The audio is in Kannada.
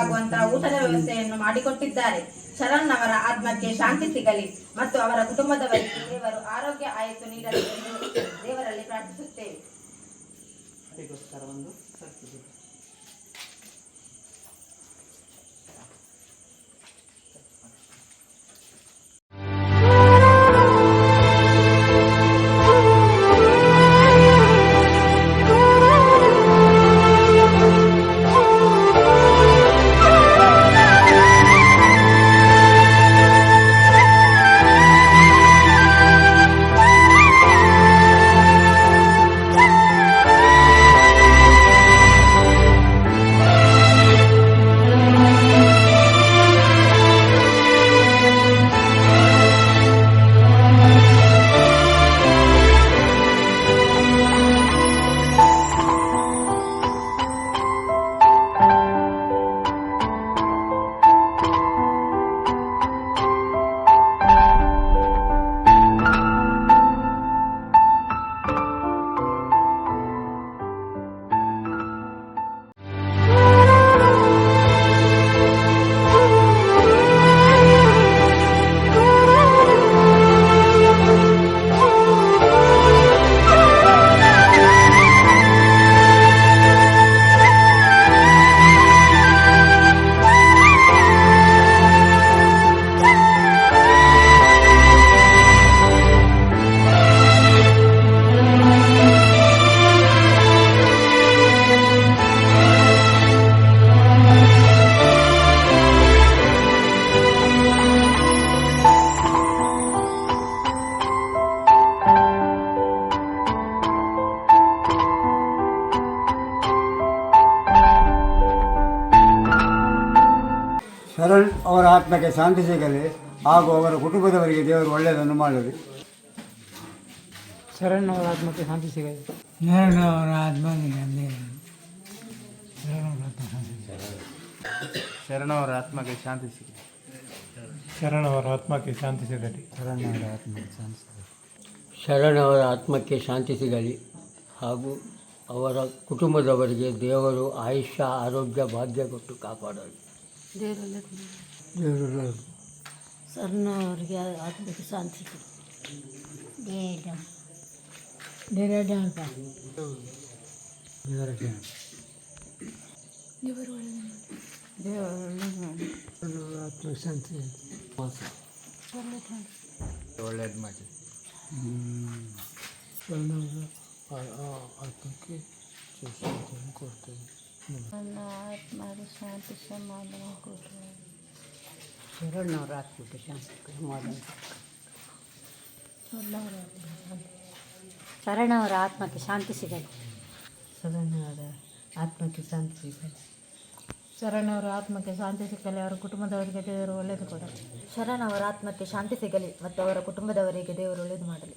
ಬೇಕಾಗುವಂತಹ ಊಟದ ವ್ಯವಸ್ಥೆಯನ್ನು ಮಾಡಿಕೊಟ್ಟಿದ್ದಾರೆ. ಶರಣ್ ಅವರ ಆತ್ಮಕ್ಕೆ ಶಾಂತಿ ಸಿಗಲಿ ಮತ್ತು ಅವರ ಕುಟುಂಬದವರಿಗೆ ದೇವರು ಆರೋಗ್ಯ ಆಯಸ್ಸು ನೀಡಲಿ ಎಂದು ದೇವರಲ್ಲಿ ಪ್ರಾರ್ಥಿಸುತ್ತೇವೆ. ಶರಣ್ ಅವರ ಆತ್ಮಕ್ಕೆ ಶಾಂತಿ ಸಿಗಲಿ ಹಾಗೂ ಅವರ ಕುಟುಂಬದವರಿಗೆ ದೇವರು ಒಳ್ಳೆಯದನ್ನು ಮಾಡಲಿ. ಶರಣ್ ಅವರ ಆತ್ಮಕ್ಕೆ ಶಾಂತಿ ಸಿಗಲಿ. ಶರಣ್ ಅವರ ಆತ್ಮಕ್ಕೆ ಶಾಂತಿ ಸಿಗಲಿ. ಶರಣ್ ಅವರ ಆತ್ಮಕ್ಕೆ ಶಾಂತಿ ಸಿಗಲಿ. ಶರಣ್ ಅವರ ಆತ್ಮಕ್ಕೆ ಶಾಂತಿ ಸಿಗಲಿ ಹಾಗೂ ಅವರ ಕುಟುಂಬದವರಿಗೆ ದೇವರು ಆಯುಷ್ಯ ಆರೋಗ್ಯ ಭಾಗ್ಯ ಕೊಟ್ಟು ಕಾಪಾಡಲಿ. ಶರಣ ಅವರಿಗೆ ಆತ್ಮಕ್ಕೆ ಶಾಂತಿ ಒಳ್ಳೇದು ಮಾಡಿ. ಆತ್ಮಕ್ಕೆ ಕೊಡ್ತೇವೆ. ನನ್ನ ಆತ್ಮಕ್ಕೆ ಶಾಂತಿ ಸಮಾಧಾನ ಕೊಟ್ಟರು. ಶರಣವರ ಆತ್ಮಕ್ಕೆ ಶಾಂತಿ ಸಮಾಧಾನ. ಶರಣವರ ಆತ್ಮಕ್ಕೆ ಶಾಂತಿ ಸಿಗಲಿ. ಶರಣವರ ಆತ್ಮಕ್ಕೆ ಶಾಂತಿ ಸಿಗಲಿ. ಶರಣವರ ಆತ್ಮಕ್ಕೆ ಶಾಂತಿ ಸಿಗಲಿ. ಅವರ ಕುಟುಂಬದವರಿಗೆ ದೇವರು ಒಳ್ಳೆಯದು ಕೊಡಲಿ. ಶರಣವರ ಆತ್ಮಕ್ಕೆ ಶಾಂತಿ ಸಿಗಲಿ ಮತ್ತು ಅವರ ಕುಟುಂಬದವರಿಗೆ ದೇವರು ಒಳ್ಳೆಯದು ಮಾಡಲಿ.